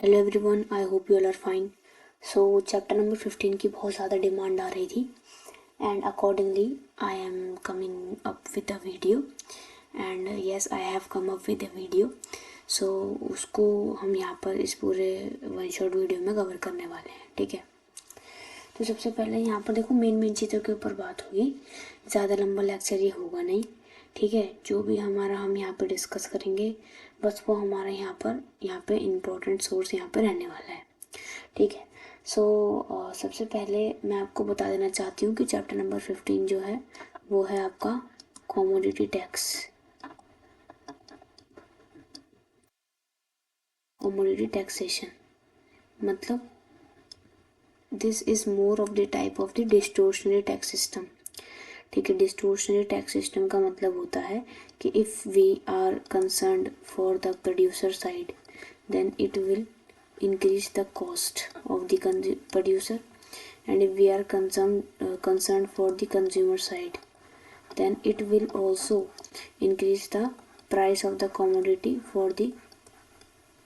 Hello everyone, I hope you all are fine. So chapter number 15 की बहुत ज़्यादा demand आ रही थी and accordingly I am coming up with a video and yes I have come up with a video. So उसको हम यहाँ पर इस पूरे वन शॉट वीडियो में कवर करने वाले हैं, ठीक है। तो सबसे पहले यहाँ पर देखो मेन चीज़ों के ऊपर बात होगी, ज़्यादा लंबा लेक्चर ये होगा नहीं, ठीक है। जो भी हमारा हम यहाँ पे डिस्कस करेंगे बस वो हमारा यहाँ पे इम्पोर्टेंट सोर्स यहाँ पे रहने वाला है, ठीक है। सो सबसे पहले मैं आपको बता देना चाहती हूँ कि चैप्टर नंबर 15 जो है वो है आपका कमोडिटी टैक्स। कमोडिटी टैक्सेशन मतलब this is more of the type of the distortionary tax system, ठीक है। डिस्टोर्शनरी टैक्स सिस्टम का मतलब होता है कि if we are concerned for the producer side then it will increase the cost of the producer, and if we are concerned for the consumer side then it will also increase the price of the commodity for the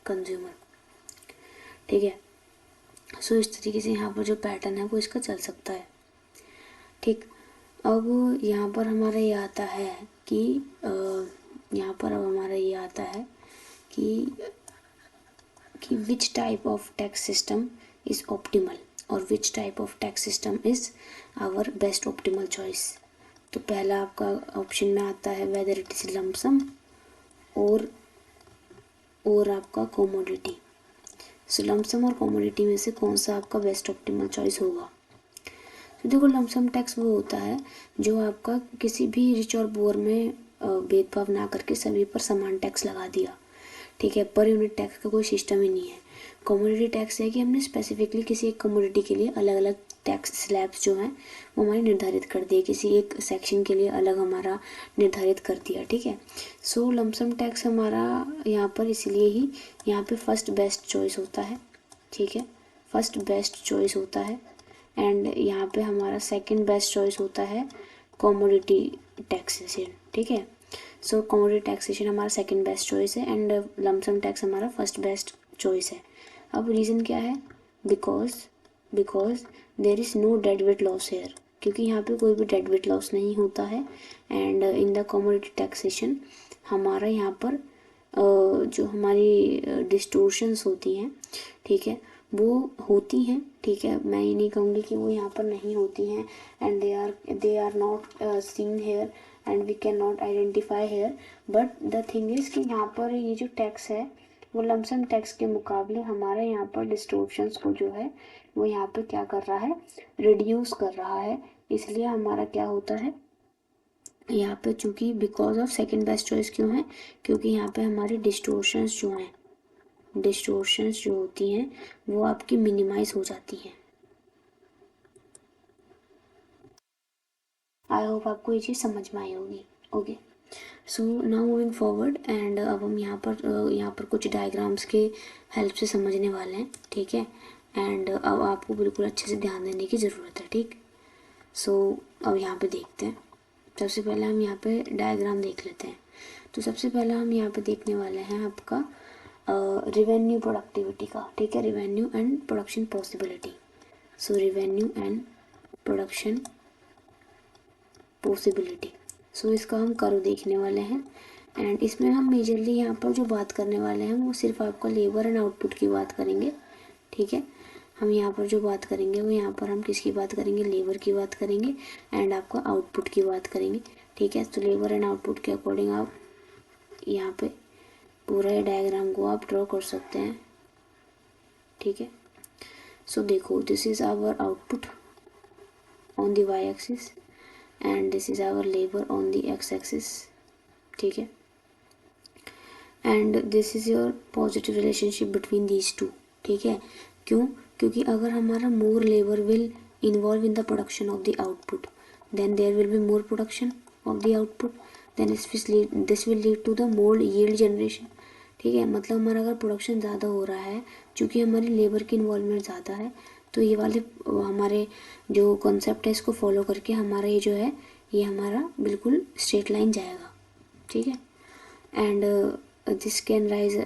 consumer, ठीक है। सो इस तरीके से यहाँ पर जो pattern है वो इसका चल सकता है, ठीक। अब यहाँ पर हमारा ये आता है कि which type of tax system is optimal और which type of tax system is our best optimal choice। तो पहला आपका ऑप्शन में आता है whether it is lump sum और आपका commodity। सो lump sum और commodity में से कौन सा आपका बेस्ट ऑप्टिमल चॉइस होगा। तो देखो लंप सम टैक्स वो होता है जो आपका किसी भी रिच और पुअर में भेदभाव ना करके सभी पर समान टैक्स लगा दिया, ठीक है। पर यूनिट टैक्स का कोई सिस्टम ही नहीं है। कमोडिटी टैक्स है कि हमने स्पेसिफिकली किसी एक कमोडिटी के लिए अलग अलग टैक्स स्लैब्स जो हैं वो हमारे निर्धारित कर दिए, किसी एक सेक्शन के लिए अलग हमारा निर्धारित कर दिया, ठीक है। सो लंप सम टैक्स हमारा यहाँ पर इसलिए ही यहाँ पे फर्स्ट बेस्ट चॉइस होता है, ठीक है। फर्स्ट बेस्ट चॉइस होता है एंड यहाँ पे हमारा सेकंड बेस्ट चॉइस होता है कमोडिटी टैक्सेशन, ठीक है। सो कमोडिटी टैक्सेशन हमारा सेकंड बेस्ट चॉइस है एंड लंप सम टैक्स हमारा फर्स्ट बेस्ट चॉइस है। अब रीज़न क्या है, because there is no dead weight loss here, क्योंकि यहाँ पे कोई भी डेड वेट लॉस नहीं होता है and in the commodity taxation हमारा यहाँ पर जो हमारी डिस्टोर्शंस होती हैं, ठीक है, वो होती हैं, ठीक है। मैं ये नहीं कहूँगी कि वो यहाँ पर नहीं होती हैं and they are not seen here and we can not identify here, but the thing is कि यहाँ पर ये जो टैक्स है वो लंप सम टैक्स के मुकाबले हमारे यहाँ पर डिस्टोर्शंस को जो है वो यहाँ पे क्या कर रहा है, रिड्यूस कर रहा है। इसलिए हमारा क्या होता है यहाँ पे, चूँकि because of second best choice क्यों है, क्योंकि यहाँ पे हमारी डिस्टोर्शंस जो होती हैं वो आपकी मिनिमाइज हो जाती हैं। आई होप आपको ये चीज़ समझ में आई होगी, okay. So now moving forward and अब हम यहाँ पर कुछ डायग्राम्स के हेल्प से समझने वाले हैं, ठीक है। एंड अब आपको बिल्कुल अच्छे से ध्यान देने की ज़रूरत है, ठीक। सो अब यहाँ पे देखते हैं। सबसे पहले हम यहाँ पे डायग्राम देख लेते हैं। तो सबसे पहले हम यहाँ पे देखने वाले हैं आपका रिवेन्यू प्रोडक्टिविटी का, ठीक है। Revenue and production possibility. So revenue and production possibility, so इसका हम कर्व देखने वाले हैं एंड इसमें हम मेजरली यहाँ पर जो बात करने वाले हैं वो सिर्फ आपका लेबर एंड आउटपुट की बात करेंगे, ठीक है। हम यहाँ पर जो बात करेंगे वो यहाँ पर हम किसकी बात करेंगे, लेबर की बात करेंगे एंड आपका आउटपुट की बात करेंगे, ठीक है। तो लेबर एंड आउटपुट के अकॉर्डिंग आप यहाँ पे पूरा डायग्राम को आप ड्रॉ कर सकते हैं, ठीक है। सो देखो this is our output on the Y axis and this is our labour on the X axis, ठीक है। And this is your positive relationship between these two, ठीक है। क्यों, क्योंकि अगर हमारा more labour will involve in the production of the output then there will be more production of the output then this will lead to the more yield generation, ठीक है। मतलब हमारा अगर प्रोडक्शन ज़्यादा हो रहा है, चूँकि हमारी लेबर की इन्वॉल्वमेंट ज़्यादा है, तो ये वाले हमारे जो कॉन्सेप्ट है इसको फॉलो करके हमारा ये जो है ये हमारा बिल्कुल स्ट्रेट लाइन जाएगा, ठीक है। And this can rise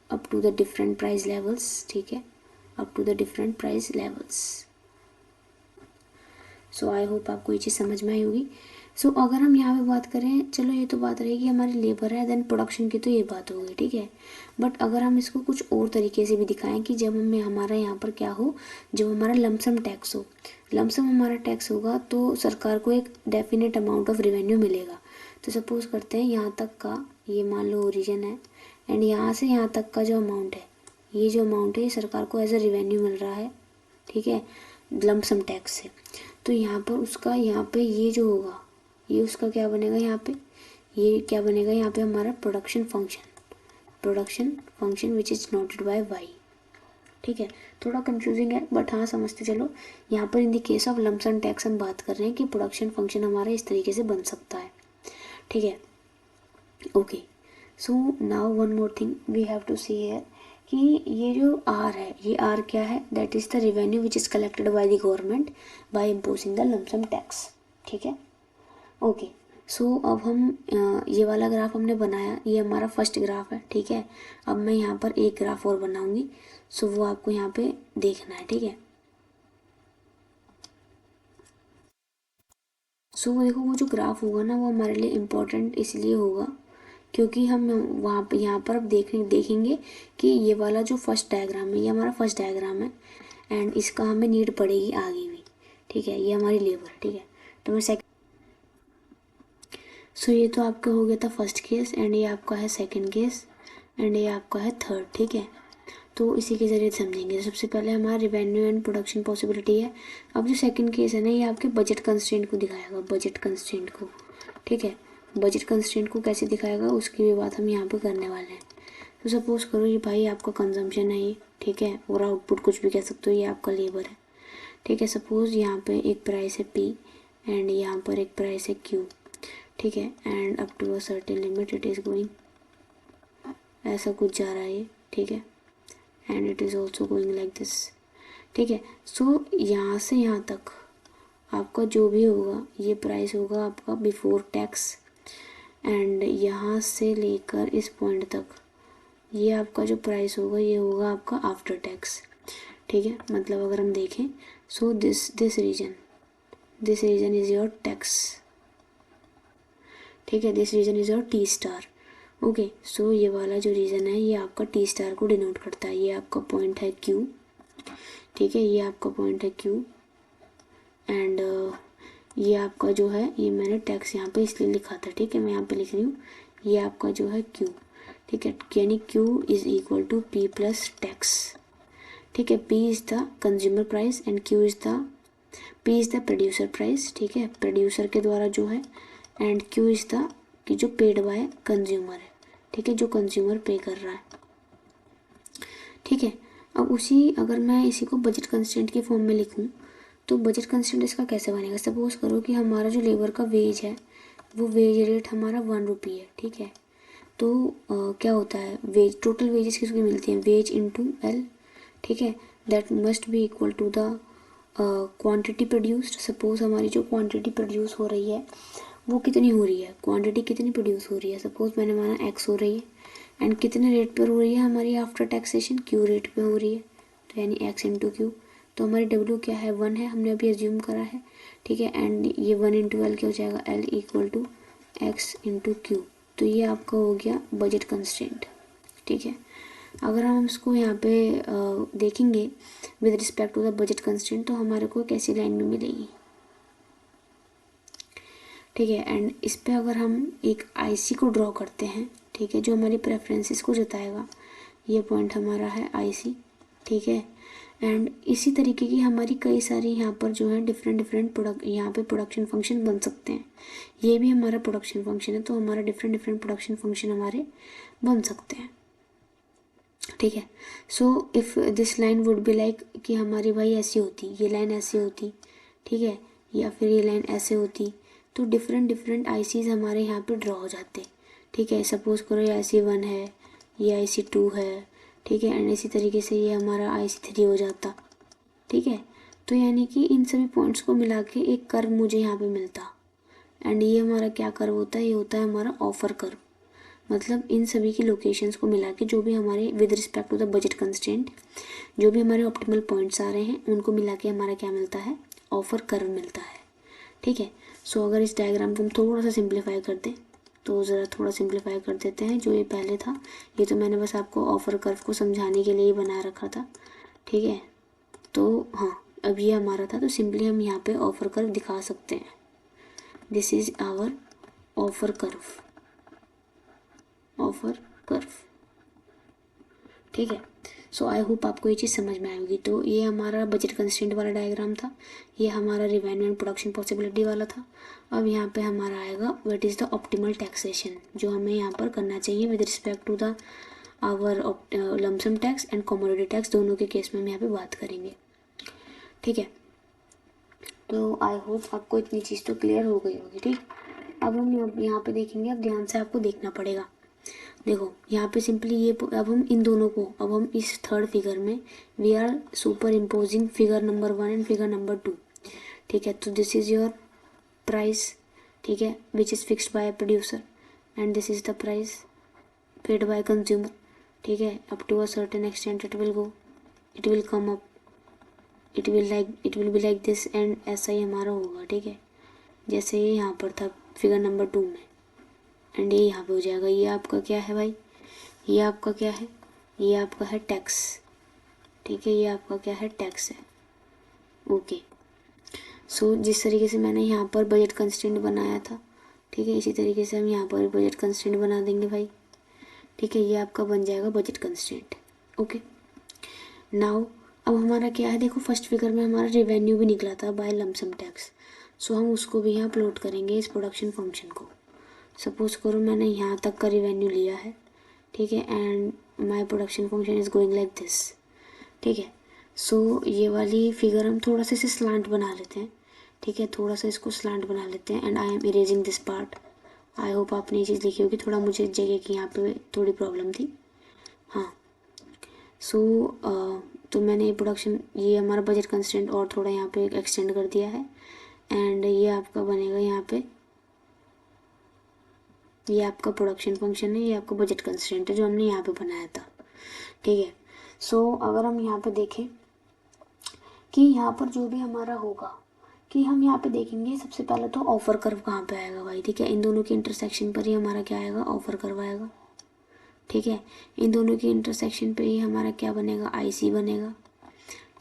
up to the different price levels, ठीक है, up to the different price levels. So I hope आपको ये चीज़ समझ में आई होगी। सो अगर हम यहाँ पे बात करें, चलो ये तो बात रहेगी हमारी लेबर है, देन प्रोडक्शन की तो ये बात हो गई, ठीक है। बट अगर हम इसको कुछ और तरीके से भी दिखाएं कि जब हमें हमारा यहाँ पर क्या हो, जब हमारा लमसम टैक्स हो, लमसम हमारा टैक्स होगा तो सरकार को एक डेफिनेट अमाउंट ऑफ रेवेन्यू मिलेगा। तो सपोज करते हैं यहाँ तक का, ये मान लो ओरिजिन है, एंड यहाँ से यहाँ तक का जो अमाउंट है, ये जो अमाउंट है ये सरकार को एज अ रेवेन्यू मिल रहा है, ठीक है, लमसम टैक्स से। तो यहाँ पर उसका यहाँ पे ये जो होगा, ये उसका क्या बनेगा, यहाँ पे ये क्या बनेगा, यहाँ पे हमारा production function which is noted by Y, ठीक है। थोड़ा कंफ्यूजिंग है बट हाँ समझते चलो। यहाँ पर in the case of lump sum tax हम बात कर रहे हैं कि प्रोडक्शन फंक्शन हमारा इस तरीके से बन सकता है, ठीक है। Okay, so now one more thing we have to see here कि ये जो आर है, ये आर क्या है, that is the revenue which is collected by the government by imposing the lump sum tax, ठीक है। ओके, सो अब हम ये वाला ग्राफ हमने बनाया, ये हमारा फर्स्ट ग्राफ है, ठीक है। अब मैं यहाँ पर एक ग्राफ और बनाऊंगी, सो वो आपको यहाँ पे देखना है, ठीक है। सो देखो वो जो ग्राफ होगा ना वो हमारे लिए इम्पोर्टेंट इसलिए होगा क्योंकि हम वहाँ पे यहाँ पर अब देखेंगे कि ये वाला जो फर्स्ट डायग्राम है ये हमारा फर्स्ट डायग्राम है, एंड इसका हमें नीड पड़ेगी आगे भी, ठीक है। ये हमारी लेबर, ठीक है। तो मैं सो ये तो आपका हो गया था फर्स्ट केस, एंड ये आपका है सेकंड केस, एंड ये आपका है थर्ड, ठीक है। तो इसी के ज़रिए समझेंगे। सबसे पहले हमारा रिवेन्यू एंड प्रोडक्शन पॉसिबिलिटी है। अब जो सेकंड केस है ना ये आपके बजट कंस्ट्रेंट को दिखाएगा, बजट कंस्ट्रेंट को, ठीक है। बजट कंस्ट्रेंट को कैसे दिखाएगा उसकी भी बात हम यहाँ पे करने वाले हैं। तो सपोज करो ये भाई आपका कंजम्पशन है ये, ठीक है, और आउटपुट कुछ भी कह सकते हो, ये आपका लेबर है, ठीक है। सपोज यहाँ पे एक प्राइस है P एंड यहाँ पर एक प्राइस है Q, ठीक है, and up to a certain limit it is going, ऐसा कुछ जा रहा है ये, ठीक है, and it is also going like this, ठीक है। सो यहाँ से यहाँ तक आपका जो भी होगा ये प्राइस होगा आपका बिफोर टैक्स, एंड यहाँ से लेकर इस पॉइंट तक ये आपका जो प्राइस होगा ये होगा आपका आफ्टर टैक्स, ठीक है। मतलब अगर हम देखें, so this region is your tax, ठीक है, this region is your T star. Okay, so ये वाला जो रीजन है ये आपका टी स्टार को डिनोट करता है। ये आपका पॉइंट है Q, ठीक है, ये आपका पॉइंट है Q, एंड ये आपका जो है ये मैंने टैक्स यहाँ पे इसलिए लिखा था, ठीक है, मैं यहाँ पे लिख रही हूँ ये आपका जो है Q, ठीक है, यानी Q is equal to P plus tax, ठीक है। P is the consumer price and P is the producer price, ठीक है, प्रोड्यूसर के द्वारा जो है, एंड Q इज़ द कि जो पेड बाय कंज्यूमर है, ठीक है, जो कंज्यूमर पे कर रहा है, ठीक है। अब अगर मैं इसी को बजट कंस्टेंट के फॉर्म में लिखूं तो बजट कंस्टेंट इसका कैसे बनेगा। सपोज करो कि हमारा जो लेबर का वेज है वो वेज रेट हमारा 1 रुपी है, ठीक है। तो क्या होता है, वेज टोटल वेजेस किसको मिलती हैं, वेज इंटू L, ठीक है, that must be equal to the quantity produced. Suppose हमारी जो क्वांटिटी प्रोड्यूस हो रही है वो कितनी हो रही है, क्वांटिटी कितनी प्रोड्यूस हो रही है, सपोज मैंने माना X हो रही है, एंड कितने रेट पर हो रही है हमारी आफ्टर टैक्सेशन, Q रेट पे हो रही है, तो यानी X इंटू Q। तो हमारी W क्या है, 1 है, हमने अभी एज्यूम करा है, ठीक है, एंड ये 1 इंटू L क्या हो जाएगा, L equal to X into Q। तो ये आपका हो गया बजट कंस्ट्रेंट, ठीक है। अगर हम इसको यहाँ पे देखेंगे with respect to the budget constraint तो हमारे को कैसी लाइन में मिलेगी, ठीक है। एंड इस पे अगर हम एक IC को ड्रॉ करते हैं, ठीक है, जो हमारी प्रेफरेंसेस को जताएगा, ये पॉइंट हमारा है IC, ठीक है। एंड इसी तरीके की हमारी कई सारी यहाँ पर जो है डिफरेंट प्रोडक्ट यहाँ पे प्रोडक्शन फंक्शन बन सकते हैं। ये भी हमारा प्रोडक्शन फंक्शन है, तो हमारा डिफरेंट प्रोडक्शन फंक्शन हमारे बन सकते हैं, ठीक है। So if this line would be like कि हमारी भाई ऐसी होती, ये लाइन ऐसी होती, ठीक है, या फिर ये लाइन ऐसे होती, तो डिफरेंट ICs हमारे यहाँ पे ड्रॉ हो जाते, ठीक है। सपोज करो ये IC1 है, ये IC2 है, ठीक है, एंड इसी तरीके से ये हमारा IC3 हो जाता, ठीक है। तो यानी कि इन सभी पॉइंट्स को मिला के एक कर्व मुझे यहाँ पे मिलता, एंड ये हमारा क्या कर्व होता है, ये होता है हमारा ऑफर कर्व, मतलब इन सभी की लोकेशंस को मिला के जो भी हमारे with respect to the budget constraint जो भी हमारे ऑप्टिमल पॉइंट्स आ रहे हैं उनको मिला के हमारा क्या मिलता है, ऑफर कर्व मिलता है। ठीक है, सो अगर इस डायग्राम को हम थोड़ा सा सिंप्लीफाई कर दें, तो ज़रा थोड़ा सिंप्लीफाई कर देते हैं। जो ये पहले था, ये तो मैंने बस आपको ऑफर कर्व को समझाने के लिए ही बना रखा था। ठीक है, तो हाँ, अब ये हमारा था, तो सिंपली हम यहाँ पे ऑफर कर्व दिखा सकते हैं। This is our offer curve, offer curve. ठीक है, सो आई होप आपको ये चीज़ समझ में आएगी। तो ये हमारा बजट कंस्ट्रेंट वाला डायग्राम था, ये हमारा रेवेन्यू एंड प्रोडक्शन पॉसिबिलिटी वाला था। अब यहाँ पे हमारा आएगा what is the optimal taxation, जो हमें यहाँ पर करना चाहिए with respect to the our lump sum tax and commodity tax, दोनों के केस में हम यहाँ पे बात करेंगे। ठीक है, तो आई होप आपको इतनी चीज़ तो क्लियर हो गई होगी। ठीक, अब हम यहाँ पे देखेंगे, अब ध्यान से आपको देखना पड़ेगा। देखो यहाँ पे सिंपली ये, अब हम इन दोनों को, अब हम इस थर्ड फिगर में we are superimposing figure number 1 and figure number 2। ठीक है, तो दिस इज़ योर प्राइस, ठीक है, which is fixed by producer, and this is the price paid by consumer. ठीक है, up to a certain extent it will go, it will come up, it will be like this, and ऐसा ही हमारा होगा। ठीक है, जैसे ये यहाँ पर था फिगर नंबर 2 में, एंड ये यहाँ पे हो जाएगा। ये आपका क्या है भाई, ये आपका क्या है, ये आपका है टैक्स। ठीक है, ये आपका क्या है, टैक्स है। ओके, सो जिस तरीके से मैंने यहाँ पर बजट कंस्ट्रेंट बनाया था, ठीक है, इसी तरीके से हम यहाँ पर बजट कंस्ट्रेंट बना देंगे भाई। ठीक है, ये आपका बन जाएगा बजट कंस्ट्रेंट। ओके, नाउ अब हमारा क्या है, देखो फर्स्ट फिगर में हमारा रेवेन्यू भी निकला था बाय लमसम टैक्स, सो हम उसको भी यहाँ प्लॉट करेंगे इस प्रोडक्शन फंक्शन को। सपोज करो मैंने यहाँ तक का रेवेन्यू लिया है, ठीक है, and my production function is going like this. ठीक है, सो ये वाली फिगर हम थोड़ा सा इसे स्लांट बना लेते हैं। ठीक है, थोड़ा सा इसको स्लांट बना लेते हैं, and I am erasing this part. I hope आपने ये चीज़ लिखी होगी, थोड़ा मुझे जगह की यहाँ पे थोड़ी प्रॉब्लम थी। हाँ, सो तो मैंने प्रोडक्शन, ये हमारा बजट कंस्टेंट और थोड़ा यहाँ पे एक्सटेंड कर दिया है, एंड ये आपका बनेगा यहाँ पे, ये आपका प्रोडक्शन फंक्शन है, ये आपका बजट कंस्टेंट है जो हमने यहाँ पे बनाया था। ठीक है, सो अगर हम यहाँ पे देखें कि यहाँ पर जो भी हमारा होगा, कि हम यहाँ पे देखेंगे सबसे पहले तो ऑफर कर्व कहाँ पे आएगा भाई। ठीक है, इन दोनों के इंटरसेक्शन पर ही हमारा क्या आएगा, ऑफर कर्व आएगा। ठीक है, इन दोनों के इंटरसेक्शन पे ही हमारा क्या बनेगा, आईसी बनेगा।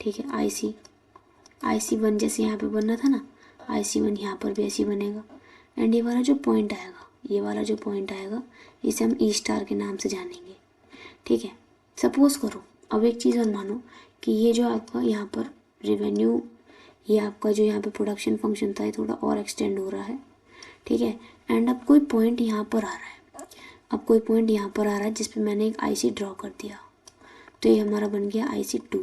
ठीक है, आईसी 1 जैसे यहाँ पे बनना था ना, आईसी 1 यहाँ पर भी ऐसे बनेगा। एंड ये वाला जो पॉइंट आएगा, ये वाला जो पॉइंट आएगा, इसे हम ई स्टार के नाम से जानेंगे। ठीक है, सपोज करो, अब एक चीज़ और मानो कि ये जो आपका यहाँ पर रेवेन्यू, ये आपका जो यहाँ पे प्रोडक्शन फंक्शन था, ये थोड़ा और एक्सटेंड हो रहा है। ठीक है, एंड अब कोई पॉइंट यहाँ पर आ रहा है, अब कोई पॉइंट यहाँ पर आ रहा है जिस पे मैंने एक आईसी ड्रॉ कर दिया, तो ये हमारा बन गया IC2,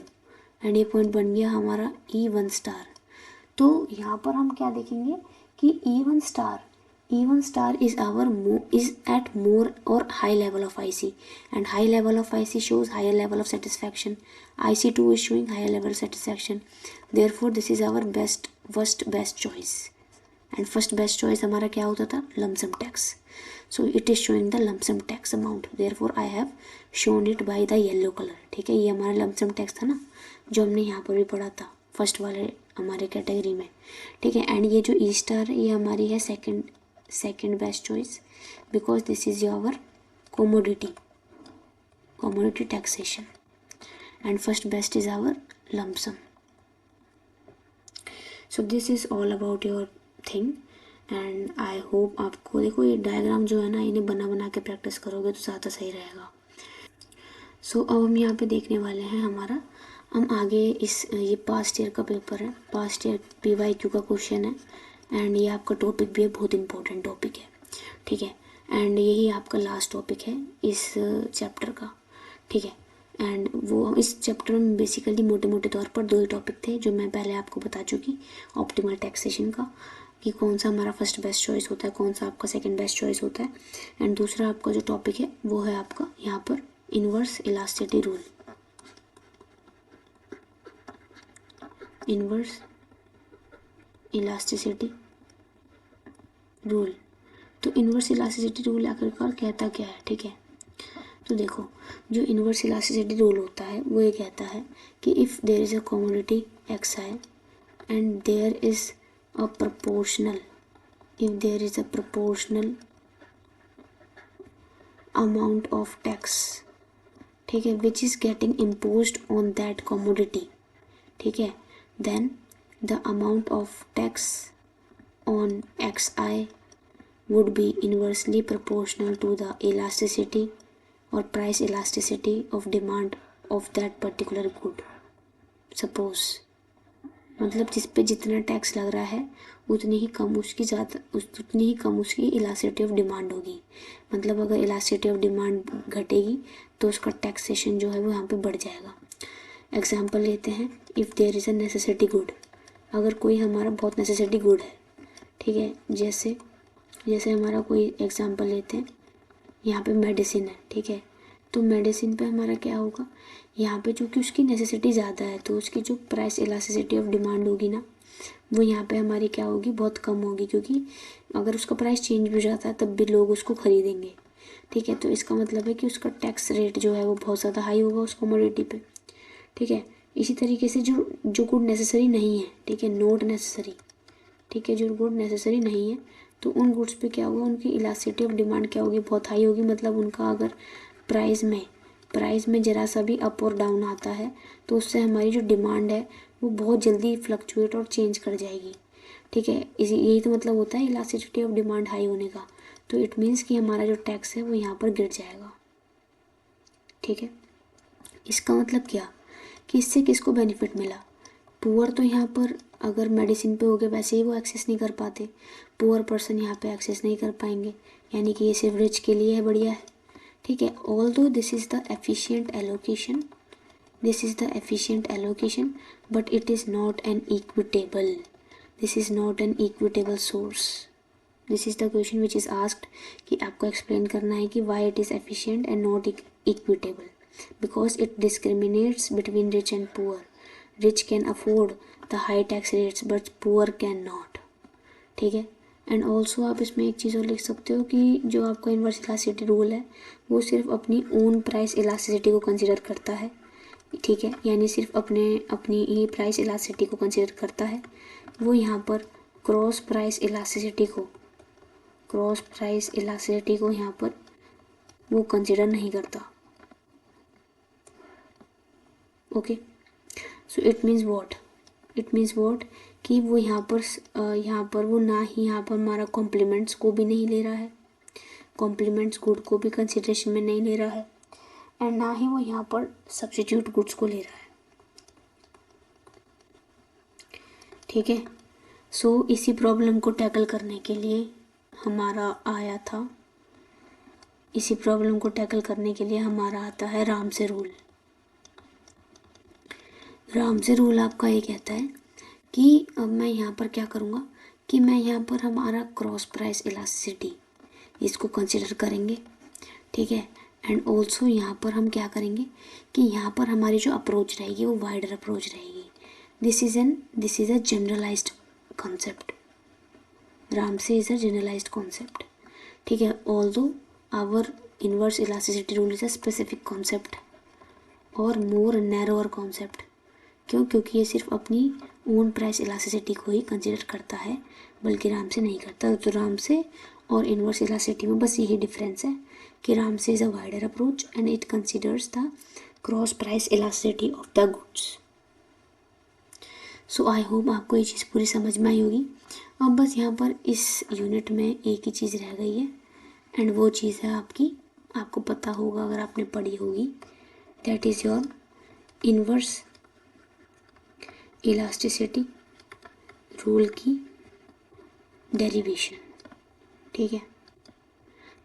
एंड ये पॉइंट बन गया हमारा E1 स्टार। तो यहाँ पर हम क्या देखेंगे कि E1 star is at more or high level of IC, and high level of IC shows higher level of satisfaction. IC2 is showing higher level of satisfaction. Therefore this is our first best choice, and first best choice हमारा क्या होता था, lump-sum tax. So it is showing the lump-sum tax amount. Therefore I have shown it by the yellow color. ठीक है, ये हमारा lump-sum tax था ना, जो हमने यहाँ पर भी पढ़ा था फर्स्ट वाले हमारे कैटेगरी में। ठीक है, एंड ये जो ई स्टार है, ये हमारी है second best choice, because this is your commodity taxation, and first best is our lump sum. So this is all about your thing, and I hope आपको, देखो ये डायग्राम जो है ना, इन्हें बना के प्रैक्टिस करोगे तो ज़्यादा सही रहेगा। सो अब हम यहाँ पे देखने वाले हैं हमारा, हम आगे ये पास्ट ईयर का पेपर है, पास्ट ईयर PYQ का क्वेश्चन है, एंड ये आपका टॉपिक भी है, बहुत इंपॉर्टेंट टॉपिक है। ठीक है, एंड यही आपका लास्ट टॉपिक है इस चैप्टर का। ठीक है, एंड वो इस चैप्टर में बेसिकली मोटे मोटे तौर पर 2 ही टॉपिक थे जो मैं पहले आपको बता चुकी, ऑप्टिमल टैक्सेशन का, कि कौन सा हमारा फर्स्ट बेस्ट चॉइस होता है, कौन सा आपका सेकंड बेस्ट चॉइस होता है, एंड दूसरा आपका जो टॉपिक है वो है आपका यहाँ पर inverse elasticity rule, inverse elasticity rule. तो इन्वर्स इलास्टिसिटी रूल आखिरकार कहता क्या है, ठीक है। तो देखो, जो इन्वर्स इलास्टिसिटी रूल होता है वो ये कहता है कि if there is a commodity x I and there is a proportional, if there is a proportional amount of tax, ठीक है, which is getting imposed on that commodity, ठीक है, then the amount of tax on xi would be inversely proportional to the elasticity or price elasticity of demand of that particular good. Suppose, मतलब जिस पे जितना tax लग रहा है उतनी ही कम उसकी इलास्टिसिटी ऑफ डिमांड होगी। मतलब अगर इलास्टिसिटी ऑफ डिमांड घटेगी तो उसका टैक्सेशन जो है वो यहाँ पे बढ़ जाएगा। एग्जांपल लेते हैं, if there is a necessity good, अगर कोई हमारा बहुत नेसेसिटी गुड है, ठीक है, जैसे हमारा कोई एग्जांपल लेते हैं, यहाँ पे मेडिसिन है, ठीक है, तो मेडिसिन पे हमारा क्या होगा, यहाँ पे चूँकि उसकी नेसेसिटी ज़्यादा है तो उसकी जो प्राइस इलास्टिसिटी ऑफ डिमांड होगी ना, वो यहाँ पे हमारी क्या होगी, बहुत कम होगी, क्योंकि अगर उसका प्राइस चेंज भी हो जाता है तब भी लोग उसको खरीदेंगे, ठीक है। तो इसका मतलब है कि उसका टैक्स रेट जो है वो बहुत ज़्यादा हाई होगा उस कमोडिटी पे, ठीक है। इसी तरीके से जो गुड नेसेसरी नहीं है, ठीक है, नॉट नेसेसरी, ठीक है, जो गुड नेसेसरी नहीं है तो उन गुड्स पे क्या होगा, उनकी इलास्टिसिटी ऑफ डिमांड क्या होगी, बहुत हाई होगी। मतलब उनका अगर प्राइस में ज़रा सा भी अप और डाउन आता है तो उससे हमारी जो डिमांड है वो बहुत जल्दी फ्लक्चुएट और चेंज कर जाएगी, ठीक है। यही तो मतलब होता है इलास्टिसिटी ऑफ डिमांड हाई होने का। तो इट मीन्स कि हमारा जो टैक्स है वो यहाँ पर गिर जाएगा, ठीक है। इसका मतलब क्या कि इससे किसको बेनिफिट मिला, पुअर तो यहाँ पर अगर मेडिसिन पे हो गया वैसे ही वो एक्सेस नहीं कर पाते, पुअर पर्सन यहाँ पे एक्सेस नहीं कर पाएंगे, यानी कि ये सिर्फ रिच के लिए है, बढ़िया है, ठीक है। Although this is the efficient allocation but it is not an equitable source. This is the question which is asked कि आपको एक्सप्लेन करना है कि why it is efficient and not equitable, because it discriminates between rich and poor. Rich can afford the high tax rates but poor can not, ठीक है। And also आप इसमें एक चीज़ और लिख सकते हो कि जो आपका इन्वर्स इलास्टिसिटी रूल है वो सिर्फ अपनी ओन प्राइस इलास्टिसिटी को कंसिडर करता है, ठीक है, यानी सिर्फ अपनी ही प्राइस इलास्टिसिटी को कंसिडर करता है। वो यहाँ पर क्रॉस प्राइस इलास्टिसिटी को यहाँ पर वो कंसिडर नहीं करता, okay. So it means what कि वो यहाँ पर वो ना ही यहाँ पर हमारा कॉम्प्लीमेंट्स को भी नहीं ले रहा है, कॉम्प्लीमेंट्स गुड को भी कंसिडरेशन में नहीं ले रहा है, एंड ना ही वो यहाँ पर सब्स्टिट्यूट गुड्स को ले रहा है, ठीक है। सो इसी प्रॉब्लम को टैकल करने के लिए हमारा आता है रामसे रूल आपका ये कहता है कि अब मैं यहाँ पर क्या करूँगा कि मैं यहाँ पर हमारा क्रॉस प्राइस इलास्टिसिटी इसको कंसिडर करेंगे, ठीक है। एंड ऑल्सो यहाँ पर हम क्या करेंगे कि यहाँ पर हमारी जो अप्रोच रहेगी वो वाइडर अप्रोच रहेगी। This is a generalised concept, Ramsey is a generalised concept, ठीक है। Although our inverse elasticity rule is a specific concept और मोर नैरोअर कॉन्सेप्ट। क्योंकि ये सिर्फ अपनी ओन प्राइस इलास्टिसिटी को ही कंसिडर करता है, बल्कि रामसे नहीं करता। तो रामसे और इन्वर्स इलास्टिसिटी में बस यही डिफरेंस है कि Ramsay is a wider approach and it considers the cross price elasticity of the goods. So I hope आपको ये चीज़ पूरी समझ में आई होगी। अब बस यहाँ पर इस यूनिट में एक ही चीज़ रह गई है, एंड वो चीज़ है आपको पता होगा अगर आपने पढ़ी होगी, that is your inverse elasticity rule की डेरिवेशन, ठीक है।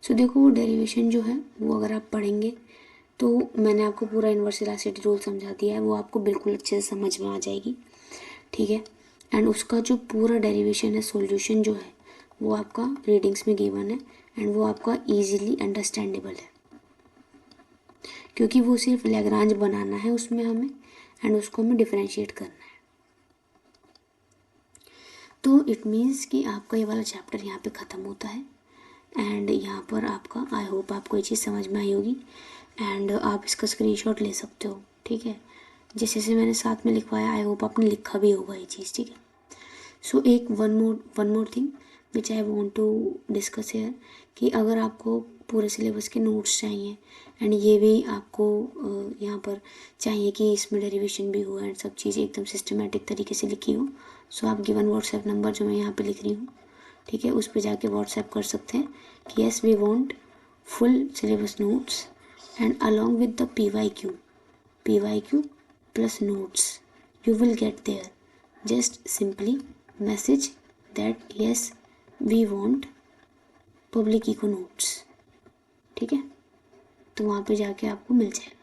सो देखो, वो डेरिवेशन जो है वो अगर आप पढ़ेंगे तो मैंने आपको पूरा इन्वर्स इलास्टिसिटी रूल समझा दिया है, वो आपको बिल्कुल अच्छे से समझ में आ जाएगी, ठीक है। एंड उसका जो पूरा डेरिवेशन है, सॉल्यूशन जो है वो आपका रीडिंग्स में गिवन है, एंड वो आपका ईजिली अंडरस्टैंडेबल है, क्योंकि वो सिर्फ लैग्रांज बनाना है उसमें हमें, एंड उसको हमें डिफरेंशिएट करना है। तो इट मीन्स कि आपका ये वाला चैप्टर यहाँ पे ख़त्म होता है, एंड यहाँ पर आपका, आई होप आपको ये चीज़ समझ में आई होगी, एंड आप इसका स्क्रीनशॉट ले सकते हो, ठीक है। जैसे जैसे मैंने साथ में लिखवाया, आई होप आपने लिखा भी होगा ये चीज़, ठीक है। सो एक one more thing which I want to discuss here, कि अगर आपको पूरे सिलेबस के नोट्स चाहिए एंड ये भी आपको यहाँ पर चाहिए कि इसमें डेरिवेशन भी हो एंड सब चीज़ें एकदम सिस्टमेटिक तरीके से लिखी हो, सो आप गिवन व्हाट्सएप नंबर जो मैं यहाँ पे लिख रही हूँ, ठीक है, उस पर जाके व्हाट्सएप कर सकते हैं कि yes we want full syllabus notes and along with the PYQ plus notes. You will get there. Just simply message that yes we want public eco notes, ठीक है, तो वहाँ पे जाके आपको मिल जाएगा।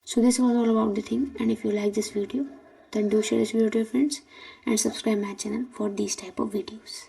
So this was all about the thing, and if you like this video then do share this video to your friends and subscribe my channel for these type of videos.